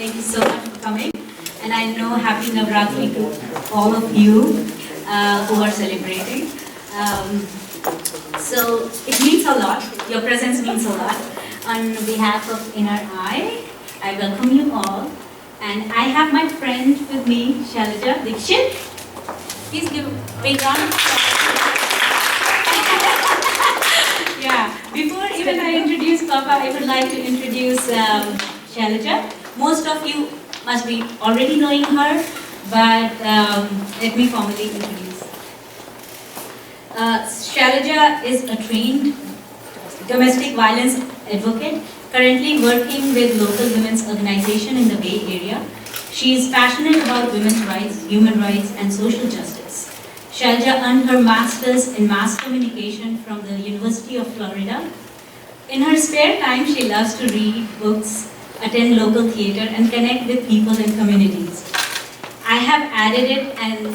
Thank you so much for coming. And I know Happy Navratri to all of you who are celebrating. So it means a lot. Your presence means a lot. On behalf of Inner Eye, I welcome you all. And I have my friend with me, Shailaja Dikshit. Please give a big round of applause. Yeah, before even I introduce Papa, I would like to introduce Shailaja. Most of you must be already knowing her, but let me formally introduce. Shailaja is a trained domestic violence advocate, currently working with local women's organization in the Bay Area. She is passionate about women's rights, human rights, and social justice. Shailaja earned her master's in mass communication from the University of Florida. In her spare time, she loves to read books, attend local theater, and connect with people and communities. I have added it, and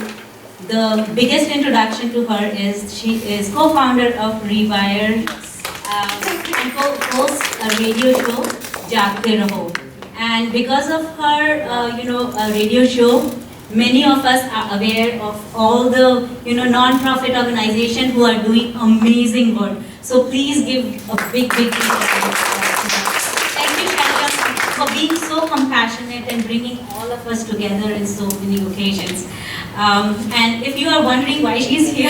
the biggest introduction to her is she is co-founder of Rewire and hosts a radio show, Jaagte Raho. And because of her, radio show, many of us are aware of all the, non-profit organizations who are doing amazing work. So please give a big applause. Thank you, Shailaja, for being so compassionate and bringing all of us together in so many occasions. And if you are wondering why she's here,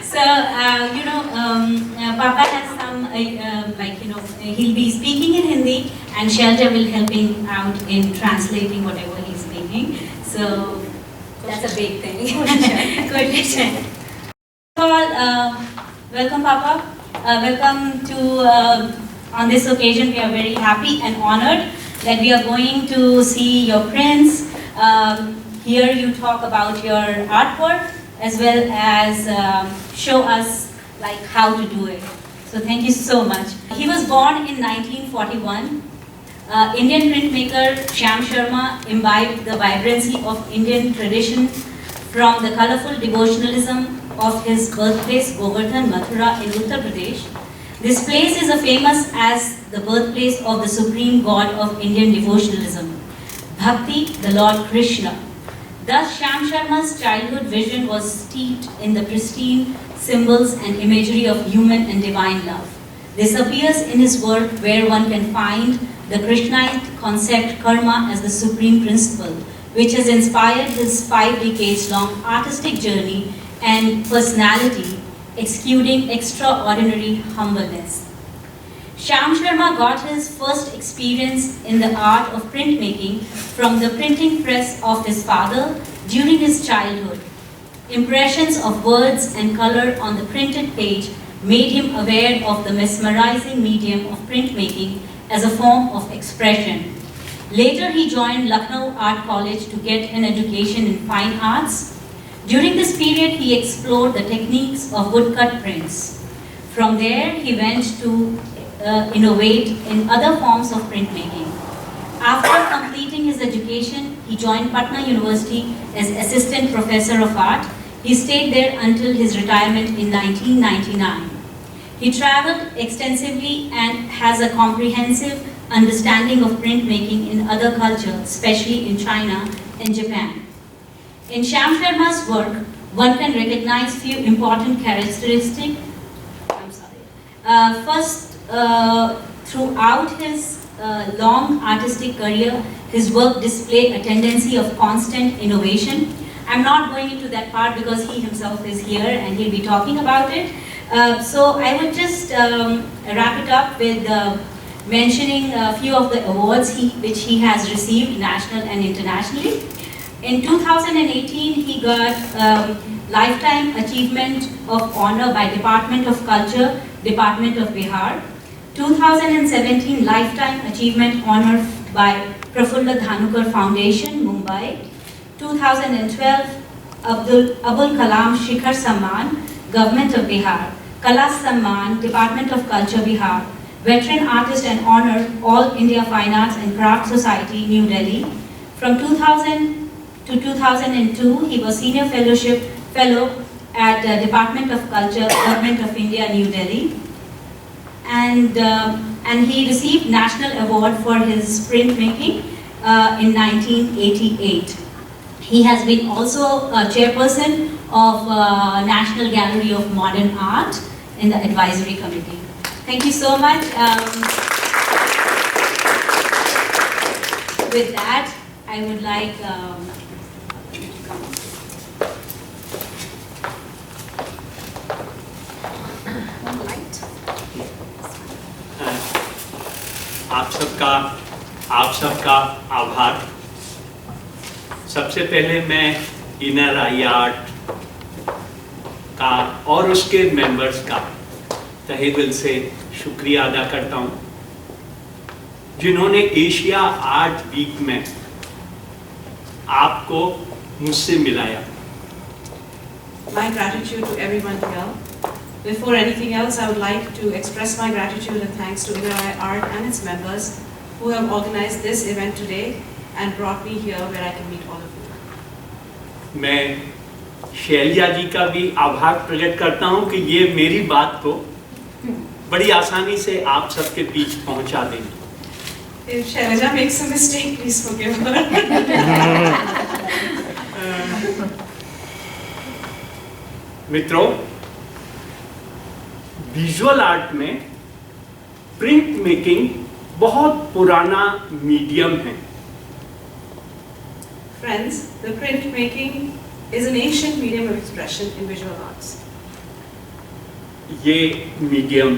So, Papa has some, he'll be speaking in Hindi, and Shailaja will help him out in translating whatever he's speaking. So, that's a big thing. Good. Welcome, Papa. Welcome to, on this occasion, we are very happy and honored that we are going to see your prints, hear you talk about your artwork, as well as show us like how to do it. So thank you so much. He was born in 1941. Indian printmaker Shyam Sharma imbibed the vibrancy of Indian tradition from the colorful devotionalism of his birthplace Govardhan, Mathura in Uttar Pradesh. This place is famous as the birthplace of the supreme god of Indian devotionalism, Bhakti, the Lord Krishna. Thus, Shyam Sharma's childhood vision was steeped in the pristine symbols and imagery of human and divine love. This appears in his work, where one can find the Krishnite concept karma as the supreme principle, which has inspired his 5 decades-long artistic journey and personality, exuding extraordinary humbleness. Shyam Sharma got his first experience in the art of printmaking from the printing press of his father during his childhood. Impressions of words and color on the printed page made him aware of the mesmerizing medium of printmaking as a form of expression. Later, he joined Lucknow Art College to get an education in fine arts. During this period, he explored the techniques of woodcut prints. From there, he went to innovate in other forms of printmaking. After completing his education, he joined Patna University as Assistant Professor of Art. He stayed there until his retirement in 1999. He traveled extensively and has a comprehensive understanding of printmaking in other cultures, especially in China and Japan. In Shyam Sharma's work, one can recognize few important characteristics. First, throughout his long artistic career, his work displayed a tendency of constant innovation. I'm not going into that part because he himself is here and he'll be talking about it. So I would just wrap it up with mentioning a few of the awards which he has received national and internationally. In 2018, he got Lifetime Achievement of Honor by Department of Culture, Department of Bihar. 2017 Lifetime Achievement Honor by Prafulla Dhanukar Foundation, Mumbai. 2012 Abul Kalam Shikhar Samman, Government of Bihar. Kala Samman, Department of Culture, Bihar. Veteran Artist and Honor, All India Fine Arts and Craft Society, New Delhi. From 2000 to 2002, he was Senior Fellow at Department of Culture, Government of India, New Delhi. And and he received National Award for his printmaking in 1988. He has been also a chairperson of National Gallery of Modern Art in the advisory committee. Thank you so much. With that, I would like to come up. आप सबका आभार। सबसे पहले मैं inner आई art का और उसके members का तहे दिल से शुक्रिया अदा करता हूं, जिन्होंने एशिया आर्ट वीक में आपको मुझसे मिलाया। My gratitude to everyone here. Before anything else, I would like to express my gratitude and thanks to Inner Eye Art and its members who have organized this event today and brought me here where I can meet all of you. मैं शैलजा जी का भी आभार प्रकट करता हूं कि ये मेरी बात को बड़ी आसानी से आप सबके बीच पहुंचा देंगे। If Shailaja makes a mistake, please forgive her. मित्रों, विजुअल आर्ट में प्रिंट मेकिंग बहुत पुराना मीडियम है। Friends, the printmaking is an ancient medium of expression in visual arts. ये मीडियम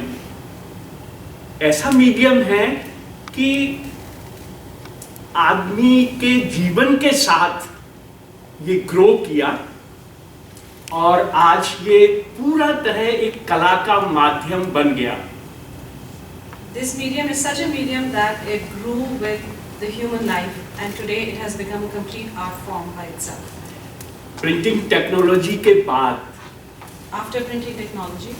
ऐसा मीडियम है कि आदमी के जीवन के साथ ये ग्रो किया और आज ये पूरा तरह एक कला का माध्यम बन गया। This medium is such a medium that it grew with the human life and today it has become a complete art form by itself. Printing technology के बाद After printing technology,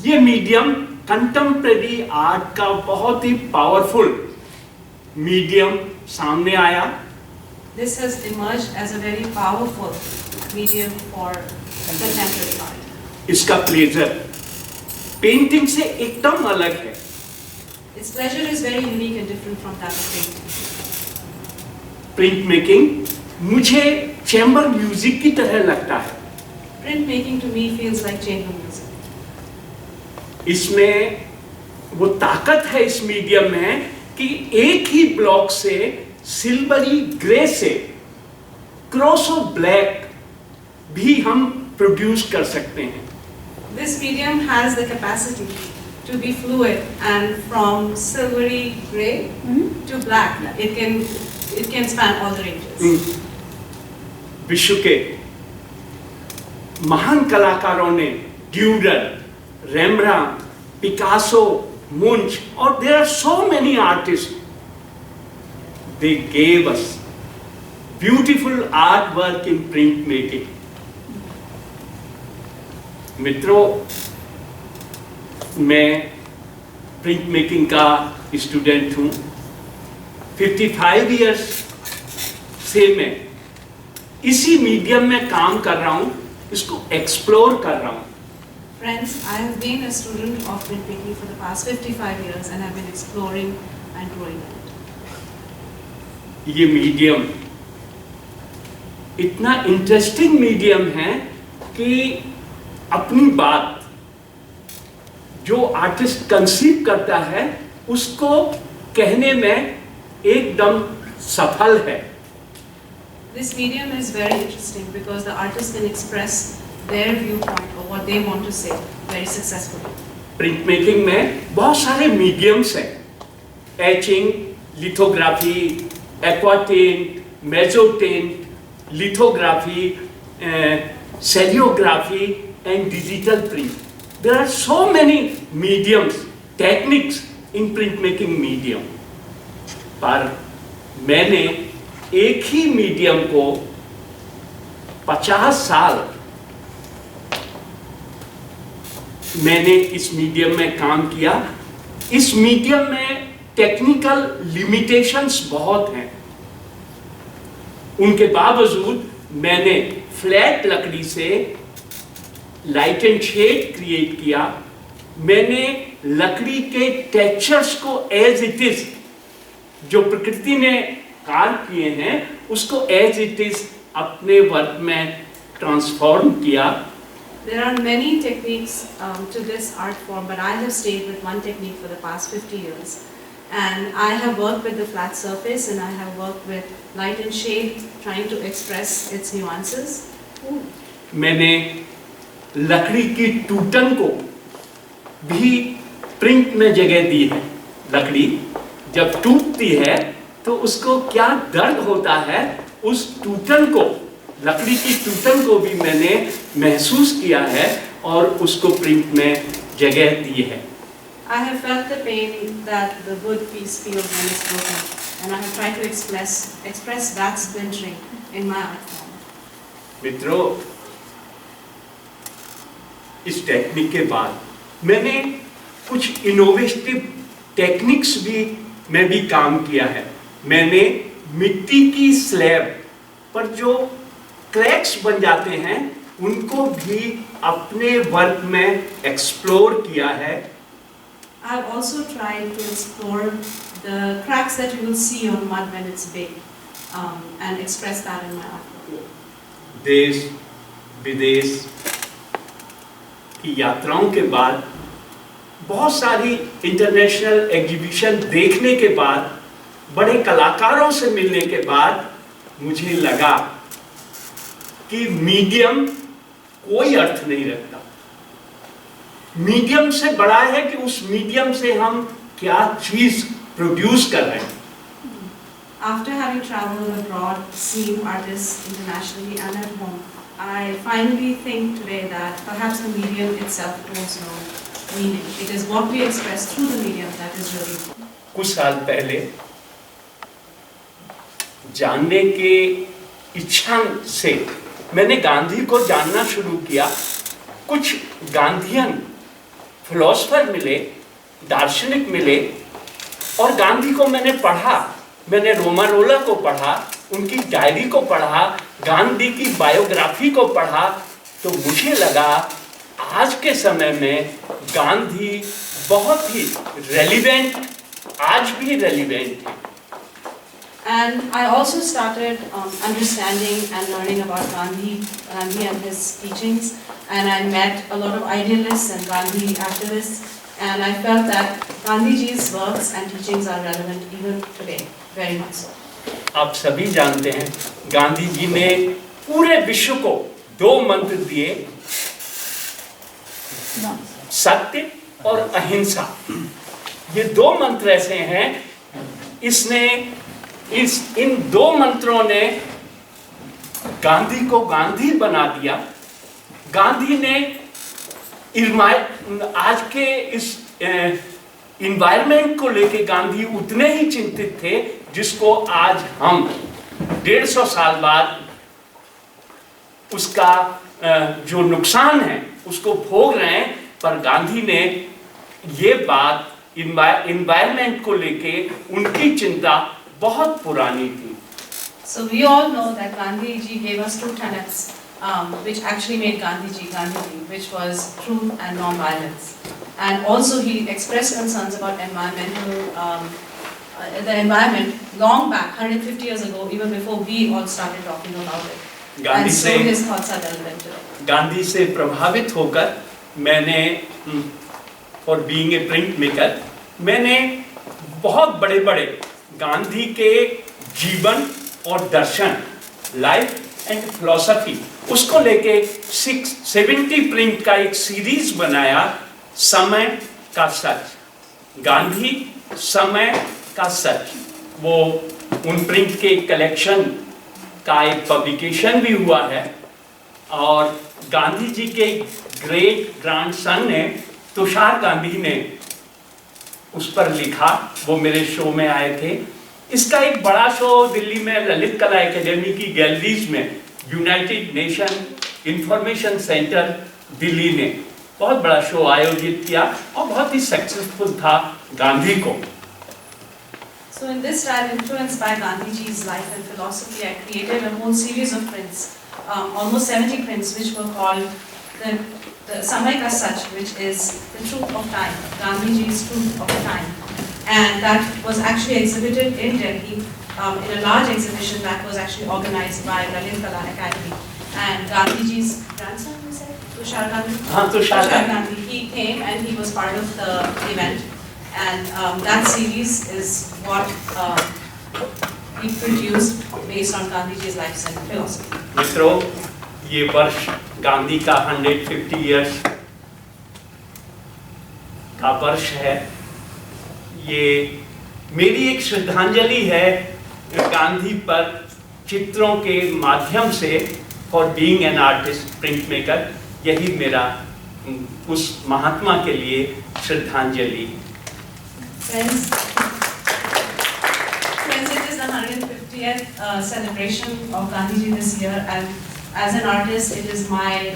ये मीडियम कंटेम्परेरी आर्ट का बहुत ही powerful medium सामने आया। this has emerged as a very powerful medium for contemporary art. इसका pleasure painting से एकदम अलग है। Its pleasure is very unique and different from that of painting. Print making मुझे चैम्बर म्यूजिक की तरह लगता है। Printmaking to me feels like chamber music. इसमें वो ताकत है इस मीडियम में कि एक ही ब्लॉक से सिल्वरी ग्रे से क्रॉस ऑफ ब्लैक भी हम प्रोड्यूस कर सकते हैं। This medium has the capacity to be fluid and from silvery gray to black. It can span all the ranges. विश्व के महान कलाकारों ने ड्यूरर, रेम्ब्रांड, पिकासो, मुंच और there are so many artists. They gave us beautiful artwork in printmaking. मित्रों, मैं print making का student हूँ। 55 इयर्स से मैं इसी मीडियम में काम कर रहा हूँ, इसको एक्सप्लोर कर रहा हूँ। Friends, I have been a student of printmaking for the past 55 years and have been exploring and growing in it. ये मीडियम इतना इंटरेस्टिंग मीडियम है कि अपनी बात जो आर्टिस्ट कंसीव करता है उसको कहने में एकदम सफल है। This medium is very interesting because the artist can express their viewpoint or what they want to say very successfully. Printmaking में बहुत सारे मीडियम्स हैं, etching, lithography, aquatint, mezzotint, lithography, seriography and digital print. There are so many mediums, techniques in printmaking medium. पर मैंने एक ही medium को 50 साल मैंने इस मीडियम में काम किया। इस मीडियम में टेक्निकल लिमिटेशंस बहुत हैं, उनके बावजूद मैंने फ्लैट लकड़ी से लाइट एंड शेड क्रिएट किया। मैंने लकड़ी के टेक्सचर्स को एज इट इज, जो प्रकृति ने कार्य किए हैं उसको एज इट इज अपने वर्क में ट्रांसफॉर्म किया। There are many techniques to this art form, but I have stayed with one technique for the past 50 years. And I have worked with the flat surface and I have worked with light and shade, trying to express its nuances. मैंने लकड़ी की टूटन को भी print में जगह दी है। लकड़ी जब टूटती है तो उसको क्या दर्द होता है, उस टूटन को, लकड़ी की टूटन को भी मैंने महसूस किया है और उसको प्रिंट में जगह दी है। I have felt the pain that the wood piece feels when it's broken, and I have tried to express that splintering in my art form. मित्रों, इस टेक्निक के बाद मैंने कुछ इनोवेटिव टेक्निक्स में भी काम किया है। मैंने मिट्टी की स्लैब पर जो क्रैक्स बन जाते हैं उनको भी अपने वर्क में एक्सप्लोर किया है। I have also tried to explore the cracks that you will see on mud when it's big, and express that in my art. देश विदेश की यात्राओं के बाद, बहुत सारी इंटरनेशनल एग्जीबिशन देखने के बाद, बड़े कलाकारों से मिलने के बाद मुझे लगा कि मीडियम कोई अर्थ नहीं रखता। मीडियम से बड़ा है कि उस मीडियम से हम क्या चीज प्रोड्यूस कर रहे हैं। After having traveled abroad, seen artists internationally and at home, I finally think today that perhaps the medium itself holds no meaning. It is what we express through the medium that is really important. कुछ साल पहले जानने के इच्छा से मैंने गांधी को जानना शुरू किया। कुछ गांधीयन फिलोसफर मिले, दार्शनिक मिले, और गांधी को मैंने पढ़ा। मैंने रोमारोला को पढ़ा, उनकी डायरी को पढ़ा, गांधी की बायोग्राफी को पढ़ा, तो मुझे लगा आज के समय में गांधी बहुत ही रेलिवेंट, आज भी रेलिवेंट है। And I also started understanding and learning about Gandhi and his teachings, and I met a lot of idealists and Gandhi activists, and I felt that Gandhiji's works and teachings are relevant even today, very much so. आप सभी जानते हैं गांधी जी ने पूरे विश्व को दो मंत्र दिए, सत्य और अहिंसा। ये दो मंत्र ऐसे हैं, इन दो मंत्रों ने गांधी को गांधी बना दिया। गांधी ने आज के इस इन्वायरमेंट को लेके गांधी उतने ही चिंतित थे जिसको आज हम 150 साल बाद उसका जो नुकसान है उसको भोग रहे हैं। पर गांधी ने ये बात इन्वायरमेंट को लेके उनकी चिंता बहुत पुरानी थी। So we all know that Gandhiji gave us two tenets, which actually made Gandhiji, which was truth and non-violence. And also he expressed concerns about the environment long back, 150 years ago, even before we all started talking about it. And so his thoughts are relevant today. Gandhi से प्रभावित होकर मैंने, for being a print maker, मैंने बहुत बड़े गांधी के जीवन और दर्शन, लाइफ एंड फिलॉसफी, उसको लेके 70 प्रिंट का एक सीरीज बनाया, समय का सच। गांधी समय का सच, वो उन प्रिंट के कलेक्शन का एक पब्लिकेशन भी हुआ है। और गांधी जी के ग्रेट ग्रैंडसन ने, तुषार गांधी ने उस पर लिखा, वो मेरे शो में आए थे। इसका एक बड़ा शो दिल्ली में ललित कला एकेडमी की गैलरीज में United nation information centre Delhi ने बहुत बड़ा शो आयोजित किया और बहुत ही सक्सेसफुल था गांधी को। So in this style, influenced by Gandhiji's life and philosophy, I created a whole series of prints, almost 70 prints, which were called the Samay Ka Sach, which is the truth of time, Gandhiji's truth of time. And that was actually exhibited in Delhi in a large exhibition that was actually organized by Lalit Kala Academy. And Gandhiji's grandson, you said? Tushar Gandhi? Tushar Gandhi. He came and he was part of the event. And that series is what he produced based on Gandhiji's life and philosophy. मित्रों, ये वर्ष गांधी का 150 years का वर्ष है। ये मेरी एक श्रद्धांजलि है गांधी पर चित्रों के माध्यम से, for being an artist, print maker. यही मेरा उस महात्मा के लिए श्रद्धांजलि। Friends, it is the 150th celebration of Gandhiji this year, and as an artist, it is my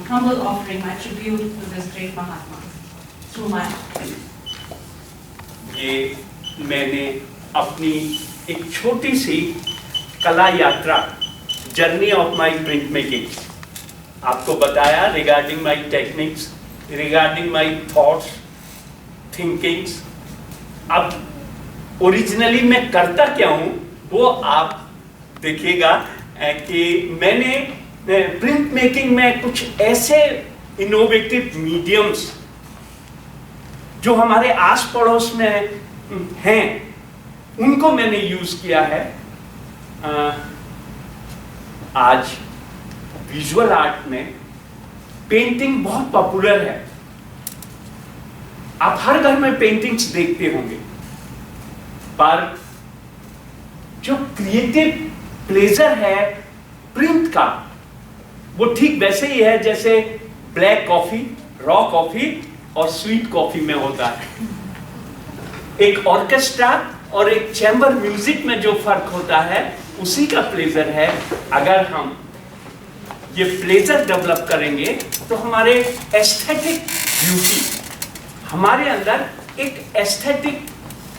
humble offering, my tribute to this great Mahatma through my art. ये मैंने अपनी एक छोटी सी कला यात्रा, journey of my print making, आपको बताया regarding my techniques, regarding my thoughts, thinkings. अब ओरिजिनली मैं करता क्या हूँ वो आप देखिएगा कि मैंने प्रिंट मेकिंग में कुछ ऐसे इनोवेटिव मीडियम्स जो हमारे आस पड़ोस में हैं उनको मैंने यूज किया है। आज विजुअल आर्ट में पेंटिंग बहुत पॉपुलर है। आप हर घर में पेंटिंग्स देखते होंगे, पर जो क्रिएटिव प्लेजर है प्रिंट का, वो ठीक वैसे ही है जैसे ब्लैक कॉफी, रॉ कॉफी और स्वीट कॉफी में होता है। एक ऑर्केस्ट्रा और एक चैम्बर म्यूजिक में जो फर्क होता है उसी का प्लेजर है। अगर हम ये प्लेजर डेवलप करेंगे तो हमारे एस्थेटिक ब्यूटी, हमारे अंदर एक एस्थेटिक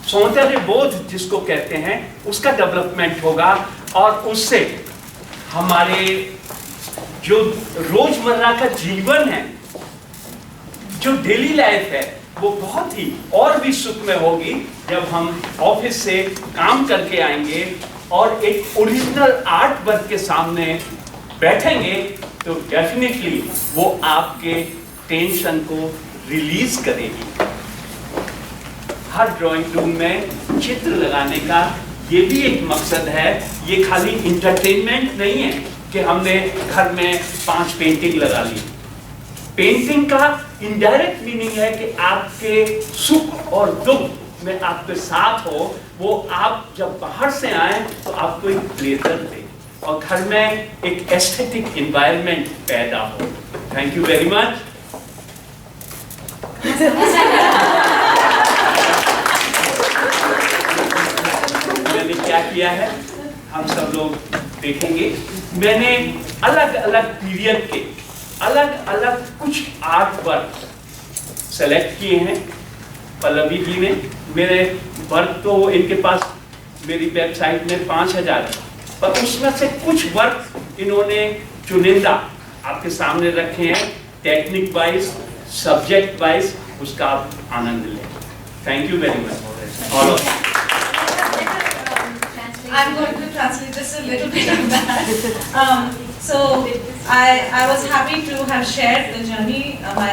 सौंदर्य बोध जिसको कहते हैं उसका डेवलपमेंट होगा, और उससे हमारे जो रोजमर्रा का जीवन है, जो डेली लाइफ है, वो बहुत ही और भी सुखमय होगी जब हम ऑफिस से काम करके आएंगे और एक ओरिजिनल आर्ट वर्क के सामने बैठेंगे तो डेफिनेटली वो आपके टेंशन को रिलीज करेगी। हर ड्राइंग रूम में चित्र लगाने का ये भी एक मकसद है। ये खाली इंटरटेनमेंट नहीं है कि हमने घर में 5 पेंटिंग लगा ली। पेंटिंग का इनडायरेक्ट मीनिंग है कि आपके सुख और दुख में आपके साथ हो, वो आप जब बाहर से आए तो आपको एक प्लेजर दे और घर में एक एस्थेटिक एनवायरनमेंट पैदा हो। Thank you very much. मैंने क्या किया है हम सब लोग देखेंगे। मैंने अलग अलग पीरियड के अलग अलग कुछ आर्ट वर्क सेलेक्ट किए हैं। पल्लवी जी ने मेरे वर्क तो इनके पास मेरी वेबसाइट में 5000 है, पर उसमें से कुछ वर्क इन्होंने चुनिंदा आपके सामने रखे हैं। टेक्निक वाइज, सब्जेक्ट वाइज उसका आप आनंद लें। Thank you very much all of you. I'm going to translate just a little bit of that. So I was happy to have shared the journey, my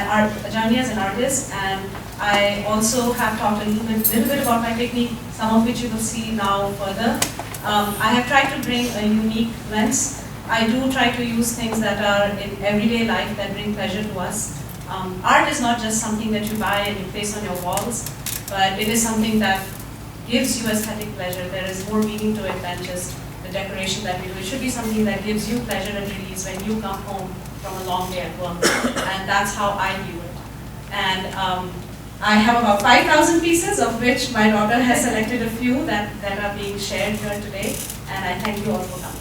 journey as an artist, and I also have talked a little bit about my technique, some of which you will see now further. I have tried to bring a unique lens. I do try to use things that are in everyday life that bring pleasure to us. Art is not just something that you buy and you place on your walls, but it is something that gives you aesthetic pleasure. There is more meaning to it than just the decoration that we do. It should be something that gives you pleasure and release when you come home from a long day at work. And that's how I view it. And I have about 5,000 pieces, of which my daughter has selected a few that are being shared here today. And I thank you all for coming.